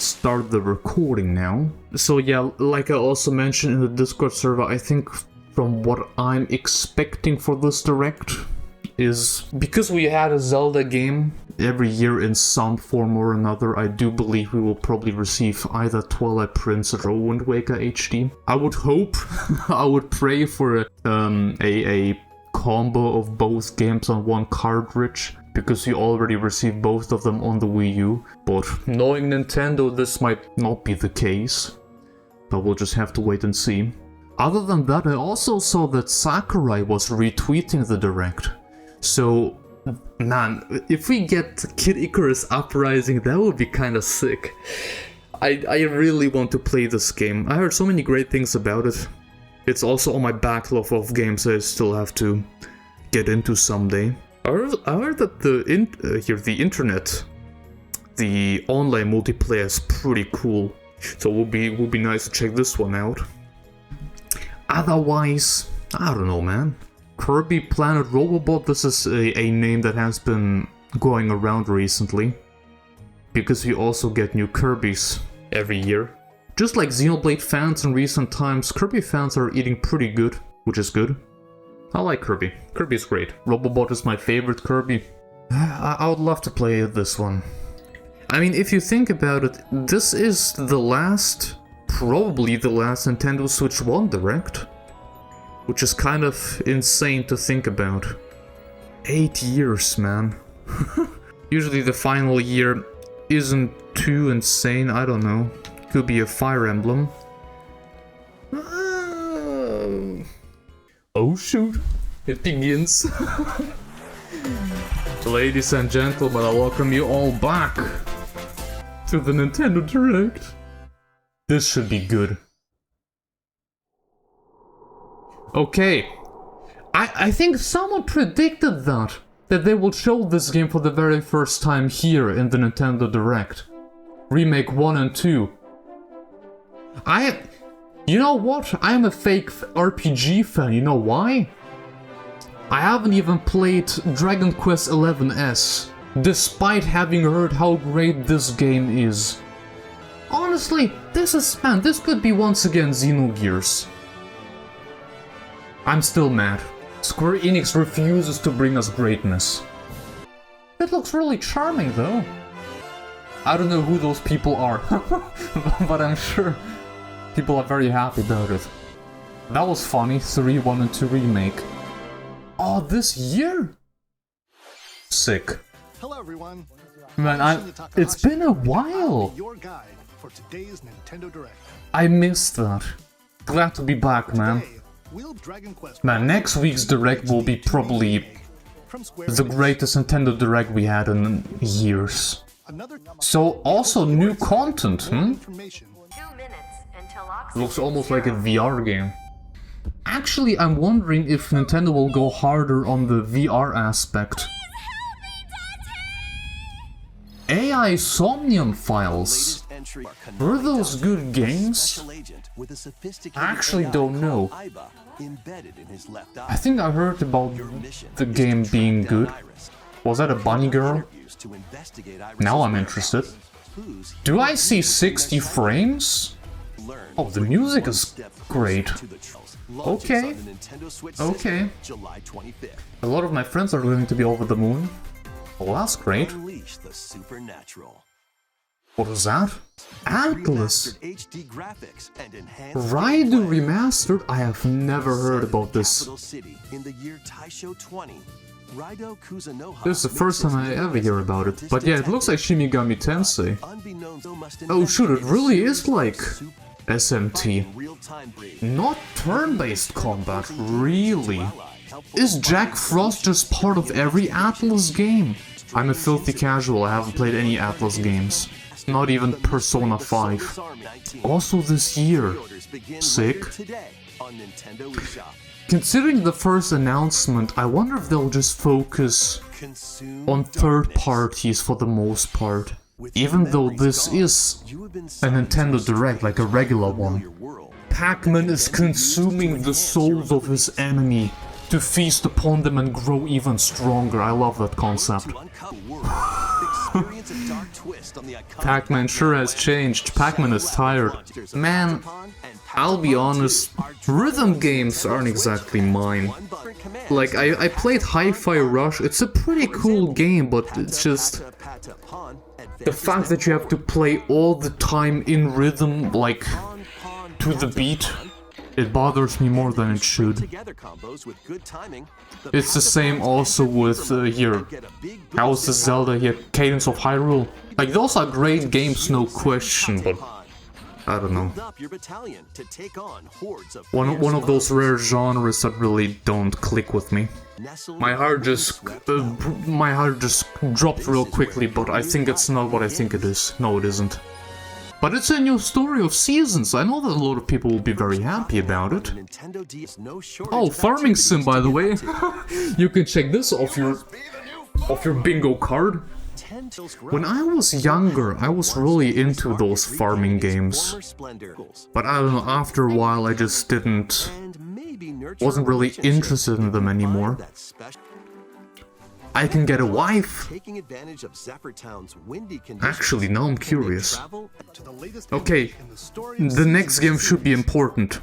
start the recording now. So yeah, like I also mentioned in the Discord server, I think from what I'm expecting for this Direct is, because we had a Zelda game every year in some form or another, I do believe we will probably receive either Twilight Princess or Wind Waker HD. I would hope, I would pray for a combo of both games on one cartridge, because we already received both of them on the Wii U. But knowing Nintendo, this might not be the case. But we'll just have to wait and see. Other than that, I also saw that Sakurai was retweeting the Direct. So, man, if we get Kid Icarus Uprising, that would be kinda sick. I really want to play this game. I heard so many great things about it. It's also on my backlog of games I still have to get into someday. I heard that the internet, the online multiplayer is pretty cool. So it would be nice to check this one out. Otherwise, I don't know, man. Kirby Planet Robobot, this is a name that has been going around recently. Because we also get new Kirbys every year. Just like Xenoblade fans in recent times, Kirby fans are eating pretty good, which is good. I like Kirby. Kirby's great. Robobot is my favorite Kirby. I would love to play this one. I mean, if you think about it, this is probably the last Nintendo Switch 1 Direct. Which is kind of insane to think about. 8 years, man. Usually the final year isn't too insane, I don't know. Could be a Fire Emblem. Oh shoot, it begins. Ladies and gentlemen, I welcome you all back to the Nintendo Direct. This should be good. Okay, I think someone predicted that they will show this game for the very first time here in the Nintendo Direct. Remake 1 and 2. You know what? I am a fake RPG fan, you know why? I haven't even played Dragon Quest XI, despite having heard how great this game is. Honestly, this could be once again Xenogears. I'm still mad. Square Enix refuses to bring us greatness. It looks really charming though. I don't know who those people are, but I'm sure people are very happy about it. That was funny, 3, 1 and 2 remake. Oh, this year? Sick. Hello everyone. Man, it's been a while. Your guide for today's Nintendo Direct. I missed that. Glad to be back, man. Man, next week's Direct will be probably the greatest Nintendo Direct we had in years. So, also new content, hmm? Looks almost like a VR game. Actually, I'm wondering if Nintendo will go harder on the VR aspect. AI Somnium Files. Were those good games? I actually don't know. I think I heard about the game being good. Was that a bunny girl? Now I'm interested. Do I see 60 frames? Oh, the music is great. Okay. Okay. A lot of my friends are going to be over the moon. Well, that's great. What was that? Atlas! Raidu Remastered? I have never heard about this. This is the first time I ever hear about it. But yeah, it looks like Shin Megami Tensei. Oh shoot, it really is like SMT. Not turn-based combat, really? Is Jack Frost just part of every Atlas game? I'm a filthy casual, I haven't played any Atlas games. Not even Persona 5. Also this year. Sick. Considering the first announcement, I wonder if they'll just focus on third parties for the most part. Even though this is a Nintendo Direct, like a regular one. Pac-Man is consuming the souls of his enemy to feast upon them and grow even stronger. I love that concept. Experience a dark twist on the iconic Pac-Man sure has changed. Pac-Man is tired. Man, I'll be honest, rhythm games aren't exactly mine. Like, I played Hi-Fi Rush, it's a pretty cool game, but it's just... the fact that you have to play all the time in rhythm, like, to the beat, it bothers me more than it should. It's the same also with, here, how's the Zelda here, Cadence of Hyrule? Like, those are great games, no question, but... I don't know. One of those rare genres that really don't click with me. My heart just dropped real quickly, but I think it's not what I think it is. No, it isn't. But it's a new story of seasons. I know that a lot of people will be very happy about it. Oh, farming sim, by the way. You can check this off your bingo card. When I was younger, I was really into those farming games. But I don't know, after a while I just wasn't really interested in them anymore. I can get a wife. Actually, now I'm curious. Okay, the next game should be important.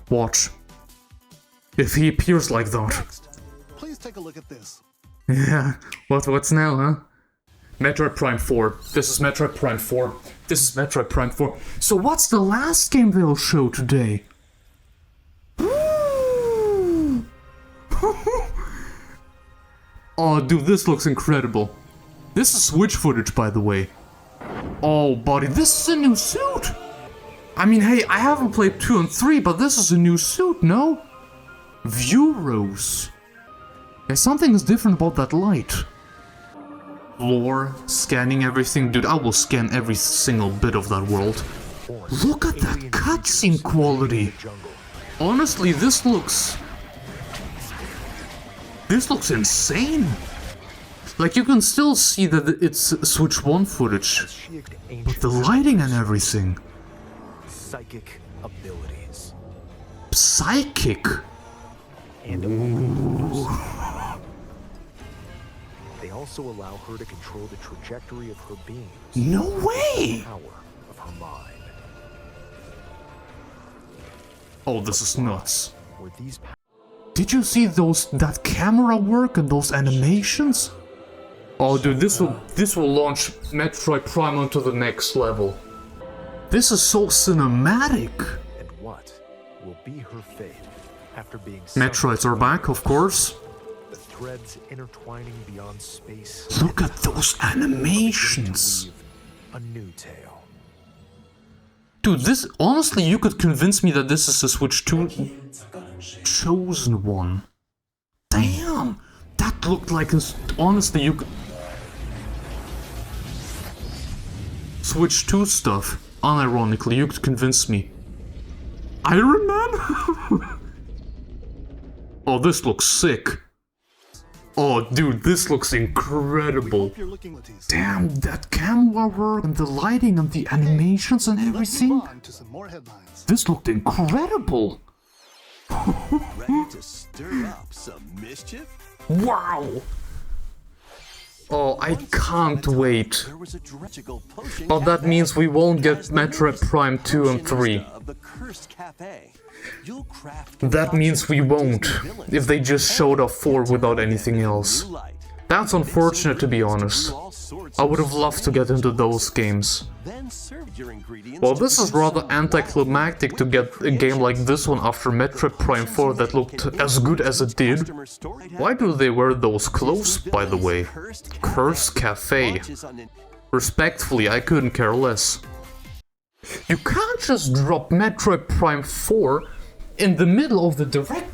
Watch. If he appears like that. Please take a look at this. Yeah, what's now, huh? Metroid Prime 4. This is Metroid Prime 4. This is Metroid Prime 4. So what's the last game they'll show today? Oh, dude, this looks incredible. This is Switch footage, by the way. Oh, buddy, this is a new suit! I mean, hey, I haven't played 2 and 3, but this is a new suit, no? View rose. Yeah, something is different about that light. Lore, scanning everything. Dude, I will scan every single bit of that world. Look at that cutscene quality! Honestly, this looks insane! Like, you can still see that it's Switch 1 footage, but the lighting and everything... Psychic abilities. Psychic? And they also allow her to control the trajectory of her being. No way! Power of her mind. Oh, this is nuts. Were these Did you see that camera work and those animations? Oh, dude, this will launch Metroid Prime onto the next level. This is so cinematic. and what will be her fate after being Metroids are back, of course. the threads intertwining beyond space. Look at those animations. A new tale. Dude, this, honestly, you could convince me that this is a Switch 2 chosen one. Damn, that looked like a, honestly, you could... Switch 2 stuff, unironically, you could convince me. Iron Man? Oh, this looks sick. Oh, dude, this looks incredible. Damn, that camera work and the lighting and the animations and everything. This looked incredible. Ready to stir up some mischief? Wow. Oh, I can't wait. There was a magical potion But that cafe means we won't get as the Metroid Prime 2 and 3. of the cursed cafe. You'll craft That means we won't, concoctions for villains if they just showed off 4 without anything else. new light. That's unfortunate, to be honest. All sorts I of would have loved to get into those games. Then serve your ingredients Well, to this is produce rather some anticlimactic to get a game like this one after Metroid Prime 4 that looked as good as it did. customer story. Why do they wear those clothes, by the way? Cursed Cafe. Launches on Respectfully, I couldn't care less. You can't just drop Metroid Prime 4 in the middle of the direct.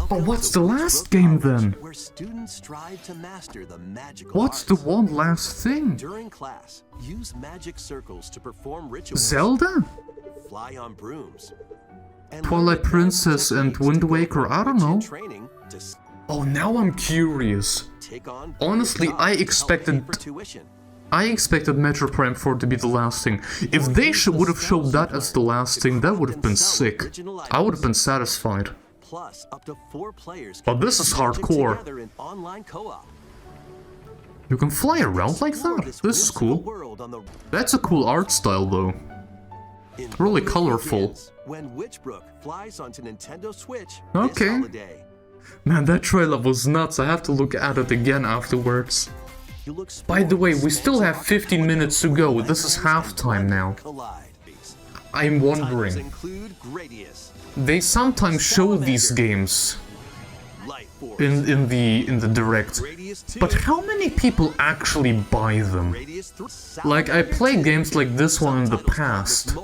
But what's the last game then? where students strive to master the magical What's the arts. one last thing? During class, use magic circles to perform rituals. Zelda? Fly on brooms. And Twilight learn Princess and techniques Wind to Waker, build I don't know. training to Oh, now I'm curious. take on Honestly, jobs I to help expected- pay for tuition. I expected Metroid Prime 4 to be the last thing. If they would have showed that as the last thing, that would have been sick. I would have been satisfied. Plus, up to 4 players But can this play is Magic hardcore. together in online co-op. You can fly around like that? This is cool. That's a cool art style though. Really colorful. When Witchbrook flies onto Nintendo Switch Okay. this holiday. Man, that trailer was nuts. I have to look at it again afterwards. By the way, we still have 15 minutes to go. This is halftime now. I'm wondering. They sometimes show these games in the direct, but how many people actually buy them? Like, I played games like this one in the past,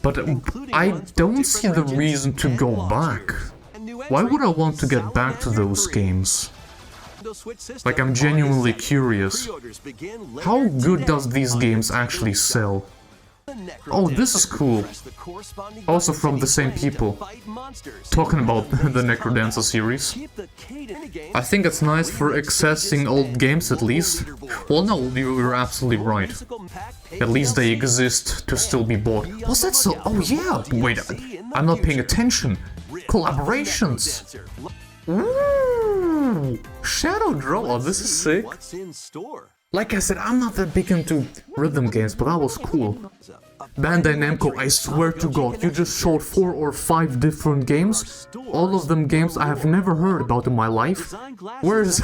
but I don't see the reason to go back. Why would I want to get back to those games? Like, I'm genuinely curious. How good does these games actually sell? Oh, this is cool. Also from the same people. Talking about the Necrodancer series. I think it's nice for accessing old games at least. Well, no, you're absolutely right. At least they exist to still be bought. Was that so? Oh yeah! Wait, I'm not paying attention. Collaborations! Ooh, Shadow Drop. Oh, this is sick. Like I said, I'm not that big into rhythm games, but that was cool. Bandai Namco, I swear to God, you just showed 4 or 5 different games. All of them games I have never heard about in my life. Where's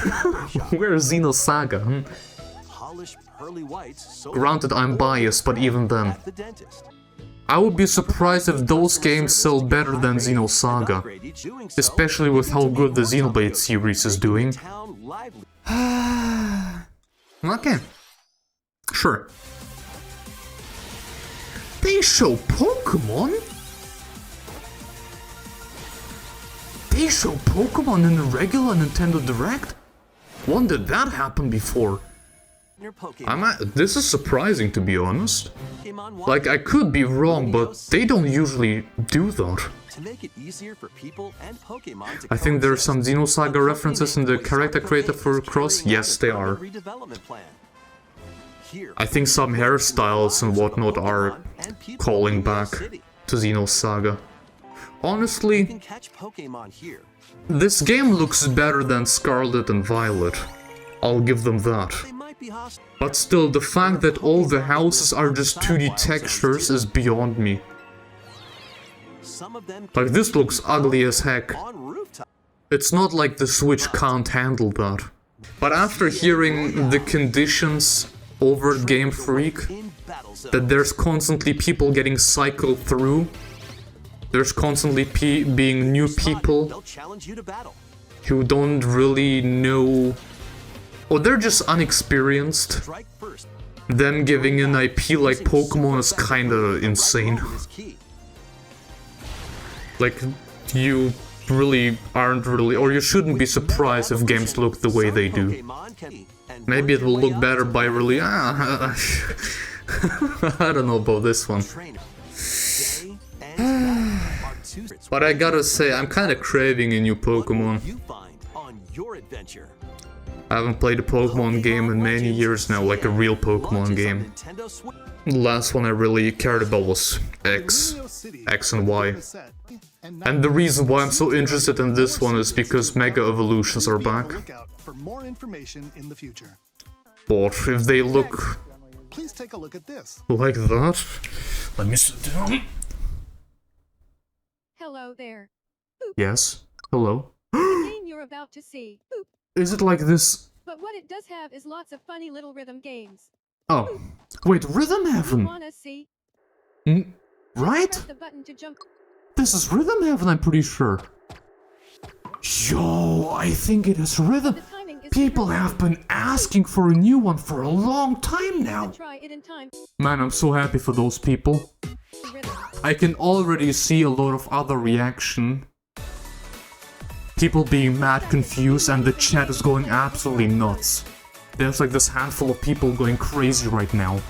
Xenosaga? Granted, I'm biased, but even then. I would be surprised if those games sell better than Xenosaga. Especially with how good the Xenoblade series is doing. Okay. Sure. They show Pokemon? They show Pokemon in a regular Nintendo Direct? When did that happen before? This is surprising, to be honest. Like, I could be wrong, but they don't usually do that. I think there are some Xenosaga references in the character creator for Cross. Yes, they are. I think some hairstyles and whatnot are calling back to Xenosaga. Honestly, this game looks better than Scarlet and Violet. I'll give them that. But still, the fact that all the houses are just 2D textures is beyond me. Like, this looks ugly as heck. It's not like the Switch can't handle that. But after hearing the conditions over at Game Freak, that there's constantly people getting cycled through, there's constantly being new people who don't really know, or they're just unexperienced, them giving an IP like Pokemon is kinda insane. Like, you really aren't really, or you shouldn't be surprised if games look the way they do. Maybe it will look better by really... I don't know about this one. But I gotta say, I'm kinda craving a new Pokemon. I haven't played a Pokemon game in many years now, like a real Pokemon game. The last one I really cared about was X and Y. And the reason why I'm so interested in this one is because Mega Evolutions are back. But if they look like that... Let me sit down. Hello there. Yes? Hello? The game you're about to see. Boop. Is it like this? But what it does have is lots of funny little rhythm games. Oh. Wait, Rhythm Heaven? Wanna see? Right? Press the button to jump. This is Rhythm Heaven, I'm pretty sure. Yo, I think it is Rhythm. The timing is People have been asking for a new one for a long time now. Try it in time. Man, I'm so happy for those people. Rhythm. I can already see a lot of other reaction. People being mad confused and the chat is going absolutely nuts. There's like this handful of people going crazy right now.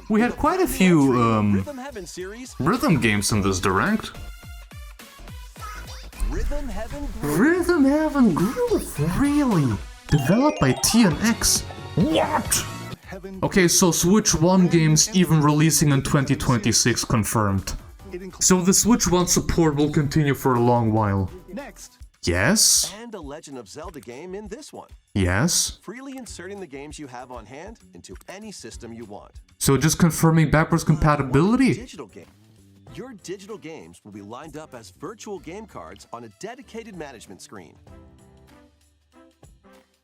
We had quite a few, rhythm games in this direct. Rhythm Heaven Groove? Really? Developed by TNX? What? Okay, so Switch 1 games even releasing in 2026 confirmed. So the Switch 1 support will continue for a long while. Yes. and a Legend of Zelda game in this one. Yes. Freely inserting the games you have on hand into any system you want. So just confirming backwards compatibility. Digital game. Your digital games will be lined up as virtual game cards on a dedicated management screen.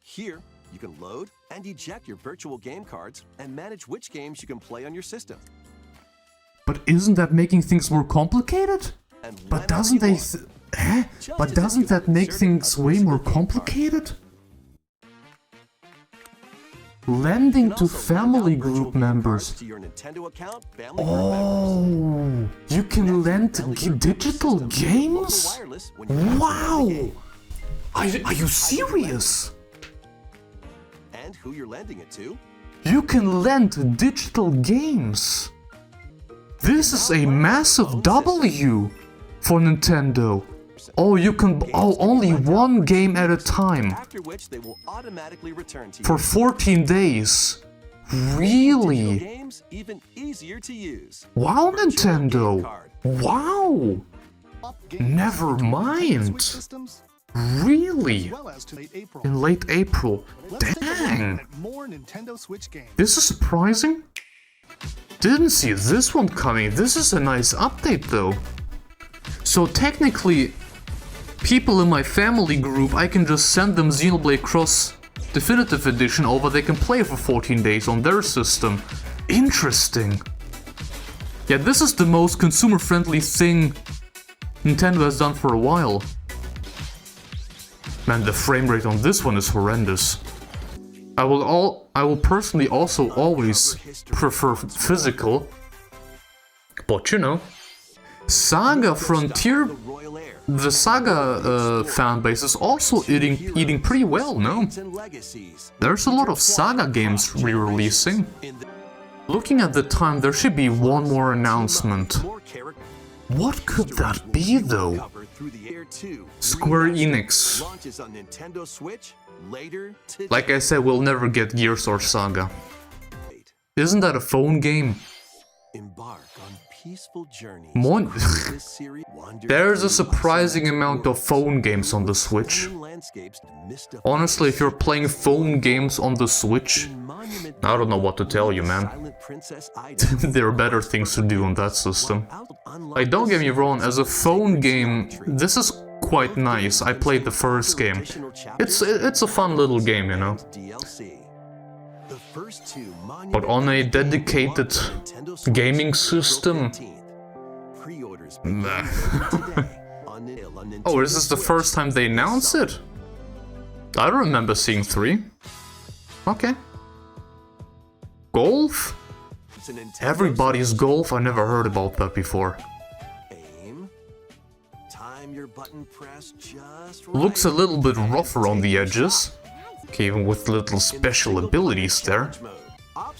Here, you can load and eject your virtual game cards and manage which games you can play on your system. But isn't that making things more complicated? And But whenever doesn't you they... want. Just But as if doesn't you that had make inserted things a way more physical game card. complicated? Lending You can to also lend family out virtual group game members. cards to your Nintendo account, family group members. Oh, you can lend digital games? Wow! Are you serious? And who you're lending it to. You can lend digital games. This is a massive W for Nintendo. Oh, you can... Oh, only one game at a time. After which they will automatically return to you. For 14 days. Digital Really? games even easier to use. Wow, Virtual game Nintendo. card. Wow. Up games Never to Nintendo mind. Switch systems, Really? as well as to late April. In late April. Let's take a look Dang. at more Nintendo Switch games. This is surprising. Didn't see this one coming. This is a nice update though. So technically, people in my family group, I can just send them Xenoblade Cross Definitive Edition over. They can play for 14 days on their system. Interesting. Yeah, this is the most consumer-friendly thing Nintendo has done for a while. Man, the frame rate on this one is horrendous. I will personally also always prefer physical, but you know, Saga Frontier, The Royal Air. the Saga fan base is also eating pretty well, no? And legacies. There's a lot of Saga games re-releasing. In the Looking at the time, there should be one more announcement. more character What could that be though? cover through the Air 2. Square remastered Enix. launches on Nintendo Switch later today. Like I said, we'll never get Gears or Saga. Isn't that a phone game? Embark on peaceful journeys. Mon- across this series. Wander There's a through surprising Los amount of Angeles phone games on the Switch. stunning landscapes and mystifying Honestly, if you're playing phone games on the Switch, monument I don't know what to tell you, man. Silent Princess items. there are better things to do on that system. Unlock Like, don't the get me wrong, as a phone game, this is quite nice. I played the first game. additional chapters It's a fun little game, you know. DLC. The first two But on a dedicated Nintendo Switch, gaming April system. 15th. Pre-orders begin Nah. today on Nintendo Oh, is this the Switch. first time they announced it? I don't remember seeing 3. Okay. Golf? It's a Nintendo Everybody's golf? I never heard about that before. aim. Time your button press just right. Looks a little bit rougher on the edges. Okay, even with little special abilities there.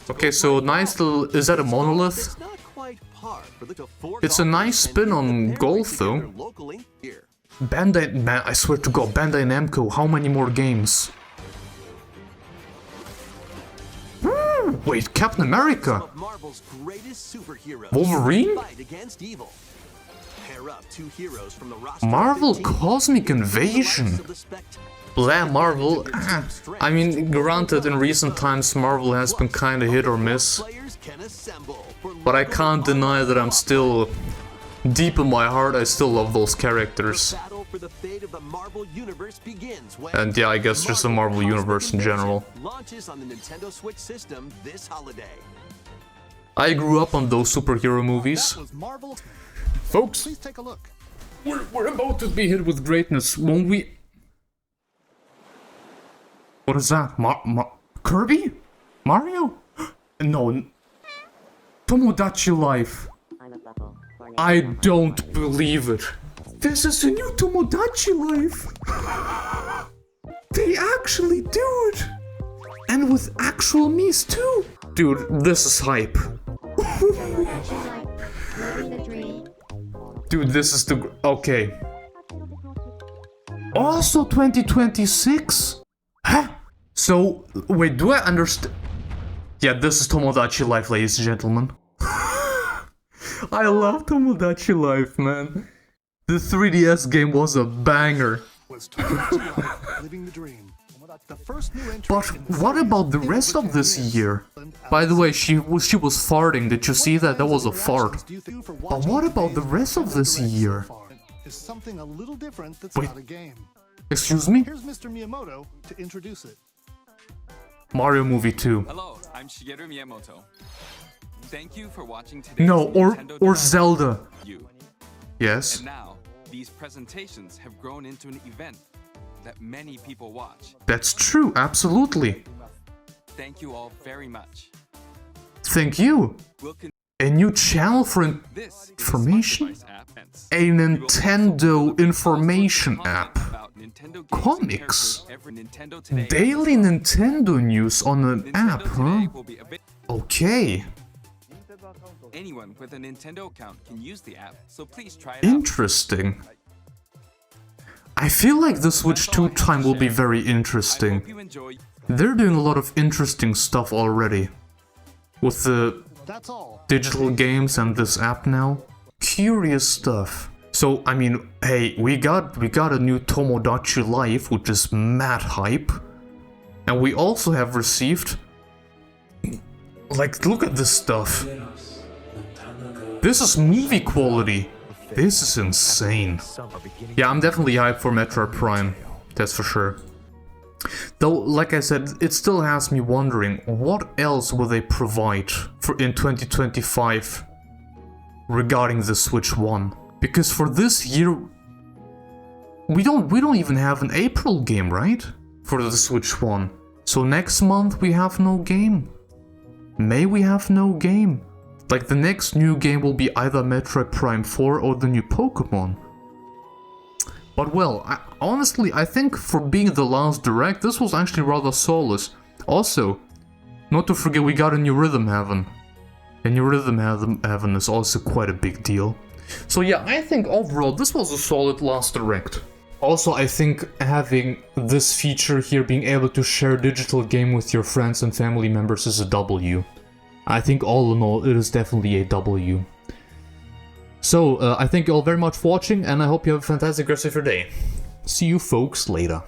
Okay, so nice little... Is that a monolith? It's not quite par for the four It's a nice spin on golf, though. Locally here. Bandai... Man, I swear to God, Bandai Namco, how many more games? Wait, Captain America? Of Marvel's greatest superheroes. Wolverine? Fight against evil. Pair up two heroes from the roster. of Marvel 15 Cosmic with the Invasion? likes of the Spect- Blah, Marvel. I mean, granted, in recent times Marvel has been kinda hit or miss. Players can assemble for But I local can't deny that I'm still... Deep in my heart, I still love those characters. battle for the fate of the Marvel Universe begins when And yeah, I guess just the Marvel Cosmic Universe in Invasion general. launches on the Nintendo Switch system this holiday. I grew up on those superhero movies. That was Marvel. Folks, Please take a look. we're about to be hit with greatness, won't we? What is that? Kirby? Mario? No. Tomodachi Life. I don't believe it. This is a new Tomodachi Life. They actually do it. And with actual Miis too. Dude, this is hype. Dude, this is the... Okay. Also 2026? Huh? So, wait, do I understand? Yeah, this is Tomodachi Life, ladies and gentlemen. I love Tomodachi Life, man. The 3DS game was a banger. Was Tomodachi Life, living the dream. The first new entry But in the what series, about the it rest was of this Japanese. year? And By the Alex, way, she was farting. Did you see that? That was a fart. reactions do you think for But watching what about the today's rest of Nintendo this Direct so year? far? Is something a little different that's Wait. not a game. Excuse me? Here's Mr. Miyamoto to introduce it. Mario Movie 2. Hello, I'm Shigeru Miyamoto. Thank you for watching today's No, Nintendo or Direct. Zelda. You. Yes. And now, these presentations have grown into an event that many people watch. That's true, absolutely. Thank you all very much. Thank you. We'll con- A new channel for this is information? a smart device app. A Nintendo information app. About Nintendo games and Comics. characters every Nintendo Today Daily Nintendo news on an Nintendo app, Today huh? will be available. Okay. Anyone with a Nintendo account can use the app, so please try it out. Interesting. I feel like the Switch 2 time will be very I interesting. hope you enjoy. They're doing a lot of interesting stuff already. With the That's all. digital games and this app now. Curious stuff. So, I mean, hey, we got a new Tomodachi Life, which is mad hype. And we also have received... Like, look at this stuff. This is movie quality. This is insane. Yeah, I'm definitely hyped for Metroid Prime. That's for sure. Though, like I said, it still has me wondering, what else will they provide for in 2025 regarding the Switch 1? Because for this year, we don't even have an April game, right? For the Switch 1. So next month we have no game. May we have no game. Like the next new game will be either Metroid Prime 4 or the new Pokemon. But well, honestly, I think for being the last Direct, this was actually rather soulless. Also, not to forget we got a new Rhythm Heaven. A new Rhythm Heaven is also quite a big deal. So yeah, I think overall this was a solid last Direct. Also, I think having this feature here, being able to share digital game with your friends and family members, is a W. I think all in all, it is definitely a W. So, I thank you all very much for watching, and I hope you have a fantastic rest of your day. See you folks later.